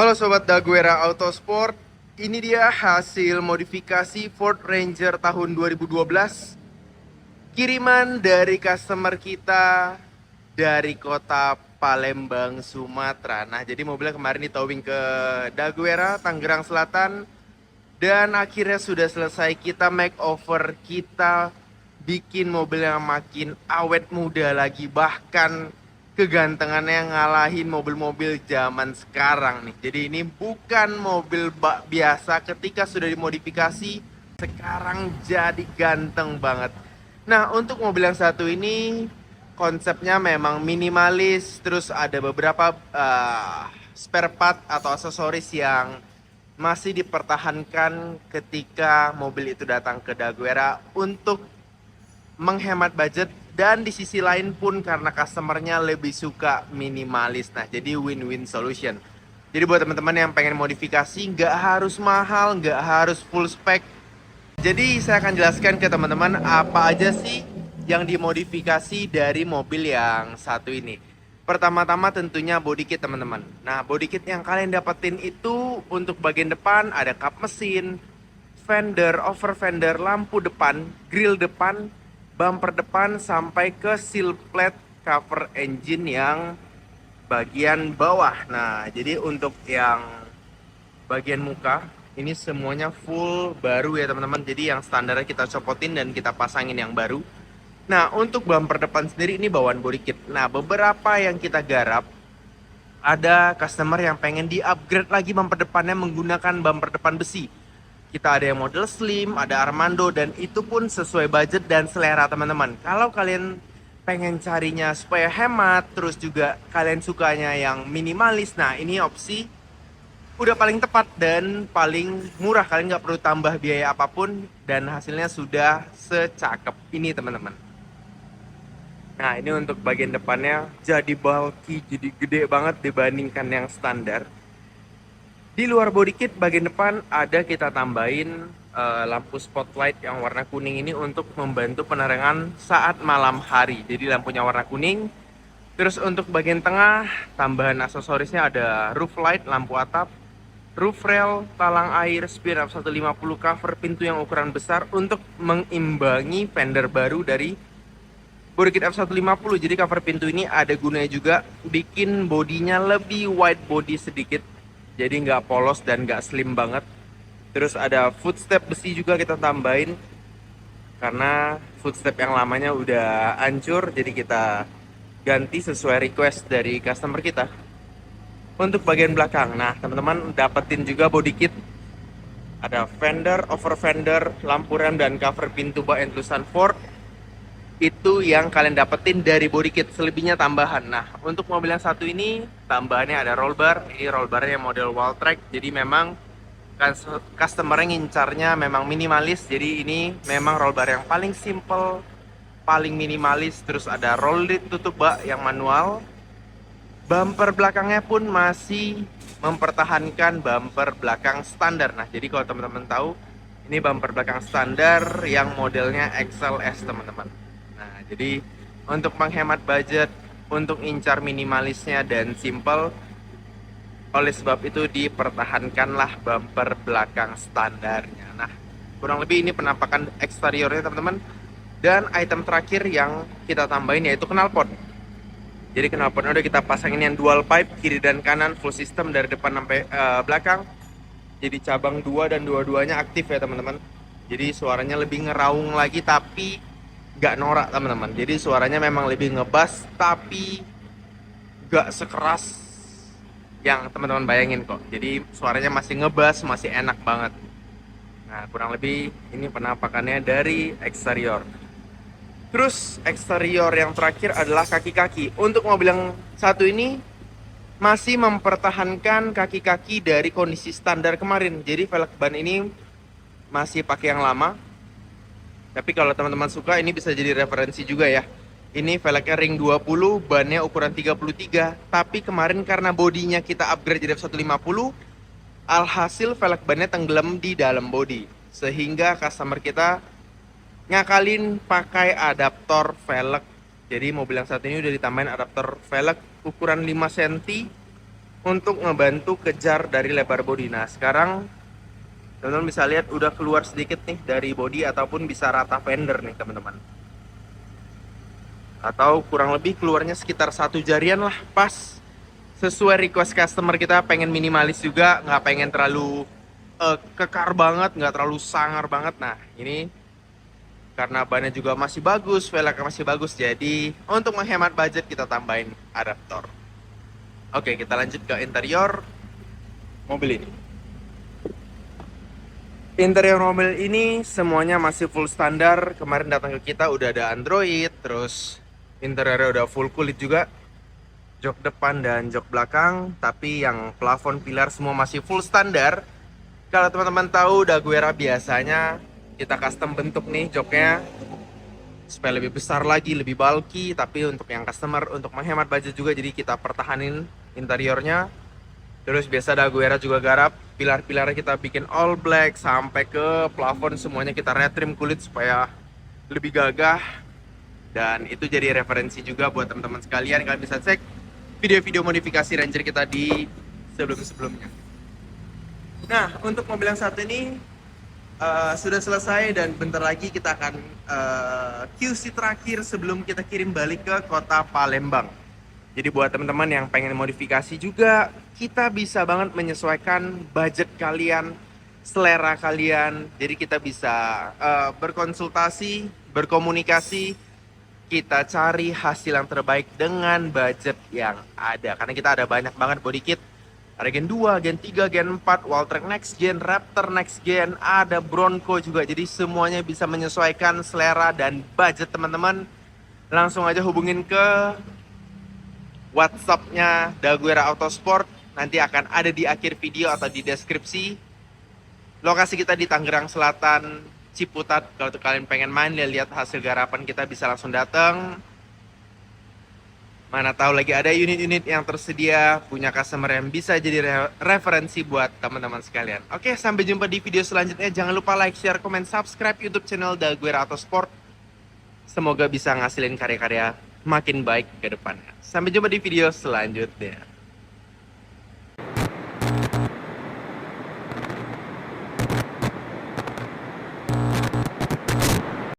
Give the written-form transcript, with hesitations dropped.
Halo Sobat Daguera Autosport, ini dia hasil modifikasi Ford Ranger tahun 2012. Kiriman dari customer kita dari kota Palembang, Sumatera. Nah, jadi mobilnya kemarin ditowing ke Daguera, Tangerang Selatan. Dan akhirnya sudah selesai, kita makeover, kita bikin mobil yang makin awet muda lagi. Bahkan kegantengannya ngalahin mobil-mobil zaman sekarang nih. Jadi ini bukan mobil bak biasa, ketika sudah dimodifikasi sekarang jadi ganteng banget. Nah, untuk mobil yang satu ini konsepnya memang minimalis, terus ada beberapa spare part atau aksesoris yang masih dipertahankan ketika mobil itu datang ke Daguera untuk menghemat budget, dan di sisi lain pun karena customernya lebih suka minimalis. Nah, jadi win-win solution. Jadi buat teman-teman yang pengen modifikasi, nggak harus mahal, nggak harus full spec. Jadi saya akan jelaskan ke teman-teman apa aja sih yang dimodifikasi dari mobil yang satu ini. Pertama-tama tentunya body kit teman-teman. Nah, body kit yang kalian dapetin itu untuk bagian depan ada kap mesin, fender, over fender, lampu depan, grill depan, bumper depan, sampai ke seal plate cover engine yang bagian bawah. Nah, jadi untuk yang bagian muka ini semuanya full baru ya teman-teman. Jadi yang standarnya kita copotin dan kita pasangin yang baru. Nah, untuk bumper depan sendiri ini bawaan body kit. Nah, beberapa yang kita garap, ada customer yang pengen di-upgrade lagi bumper depannya menggunakan bumper depan besi. Kita ada yang model slim, ada Armando, dan itu pun sesuai budget dan selera teman-teman. Kalau kalian pengen carinya supaya hemat, terus juga kalian sukanya yang minimalis, nah ini opsi udah paling tepat dan paling murah. Kalian nggak perlu tambah biaya apapun dan hasilnya sudah secakep ini teman-teman. Nah, ini untuk bagian depannya jadi bulky, jadi gede banget dibandingkan yang standar. Di luar body kit bagian depan ada kita tambahin lampu spotlight yang warna kuning ini untuk membantu penerangan saat malam hari. Jadi lampunya warna kuning. Terus untuk bagian tengah tambahan aksesorisnya ada roof light, lampu atap, roof rail, talang air, spion F150, cover pintu yang ukuran besar untuk mengimbangi fender baru dari body kit F150. Jadi cover pintu ini ada gunanya juga bikin bodinya lebih wide body sedikit, jadi nggak polos dan nggak slim banget. Terus ada footstep besi juga kita tambahin karena footstep yang lamanya udah hancur, jadi kita ganti sesuai request dari customer kita. Untuk bagian belakang, nah teman-teman dapetin juga body kit, ada fender, over fender, lampu rem, dan cover pintu bak yang tulisan Ford. Itu yang kalian dapetin dari body kit, selebihnya tambahan. Nah, untuk mobil yang satu ini tambahannya ada roll bar. Ini roll barnya model wall track, jadi memang customer ngincarnya memang minimalis. Jadi ini memang roll bar yang paling simple, paling minimalis. Terus ada roll lid tutup bak yang manual. Bumper belakangnya pun masih mempertahankan bumper belakang standar. Nah, jadi kalau teman-teman tahu, ini bumper belakang standar yang modelnya XLS teman-teman. Nah, jadi untuk menghemat budget, untuk incar minimalisnya dan simple, oleh sebab itu dipertahankanlah bumper belakang standarnya. Nah, kurang lebih ini penampakan eksteriornya teman-teman. Dan item terakhir yang kita tambahin yaitu knalpot. Jadi knalpotnya udah kita pasangin yang dual pipe, kiri dan kanan full system dari depan sampai belakang. Jadi cabang dua dan dua-duanya aktif ya teman-teman. Jadi suaranya lebih ngeraung lagi tapi gak norak teman-teman. Jadi suaranya memang lebih ngebas tapi gak sekeras yang teman-teman bayangin kok. Jadi suaranya masih ngebas, masih enak banget. Nah, kurang lebih ini penampakannya dari eksterior. Terus eksterior yang terakhir adalah kaki-kaki. Untuk mobil yang satu ini masih mempertahankan kaki-kaki dari kondisi standar kemarin. Jadi velg ban ini masih pakai yang lama. Tapi kalau teman-teman suka, ini bisa jadi referensi juga ya. Ini velgnya ring 20, bannya ukuran 33. Tapi kemarin karena bodinya kita upgrade jadi F150, alhasil velg bannya tenggelam di dalam body. Sehingga customer kita ngakalin pakai adaptor velg. Jadi mobil yang satu ini udah ditambahin adaptor velg ukuran 5 cm untuk ngebantu kejar dari lebar bodi. Nah sekarang teman-teman bisa lihat udah keluar sedikit nih dari bodi ataupun bisa rata fender nih teman-teman. Atau kurang lebih keluarnya sekitar 1 jarian lah, pas sesuai request customer. Kita pengen minimalis juga, nggak pengen terlalu kekar banget, nggak terlalu sangar banget. Nah ini karena bannya juga masih bagus, velgnya masih bagus, jadi untuk menghemat budget kita tambahin adaptor. Oke, kita lanjut ke interior mobil ini. Interior mobil ini semuanya masih full standar. Kemarin datang ke kita udah ada Android, terus interiornya udah full kulit juga, jok depan dan jok belakang. Tapi yang plafon pilar semua masih full standar. Kalau teman-teman tahu Daguerre biasanya kita custom bentuk nih joknya supaya lebih besar lagi, lebih bulky. Tapi untuk yang customer, untuk menghemat budget juga, jadi kita pertahanin interiornya. Terus biasa Daguerre juga garap, pilar-pilarnya kita bikin all black, sampai ke plafon semuanya kita retrim kulit supaya lebih gagah. Dan itu jadi referensi juga buat teman-teman sekalian. Kalian bisa cek video-video modifikasi Ranger kita di sebelum-sebelumnya. Nah, untuk mobil yang satu ini sudah selesai dan bentar lagi kita akan QC terakhir sebelum kita kirim balik ke kota Palembang. Jadi buat teman-teman yang pengen modifikasi juga, kita bisa banget menyesuaikan budget kalian, selera kalian. Jadi kita bisa berkonsultasi, berkomunikasi, kita cari hasil yang terbaik dengan budget yang ada. Karena kita ada banyak banget body kit. Ada Gen 2, Gen 3, Gen 4, Walltrack Next Gen, Raptor Next Gen, ada Bronco juga. Jadi semuanya bisa menyesuaikan selera dan budget teman-teman. Langsung aja hubungin ke WhatsApp-nya Daguerre Autosport. Nanti akan ada di akhir video atau di deskripsi. Lokasi kita di Tangerang Selatan, Ciputat. Kalau kalian pengen main, lihat hasil garapan kita, bisa langsung datang. Mana tahu lagi ada unit-unit yang tersedia, punya customer yang bisa jadi referensi buat teman-teman sekalian. Oke, sampai jumpa di video selanjutnya. Jangan lupa like, share, komen, subscribe YouTube channel Daguerre Autosport. Semoga bisa ngasilin karya-karya makin baik ke depannya. Sampai jumpa di video selanjutnya.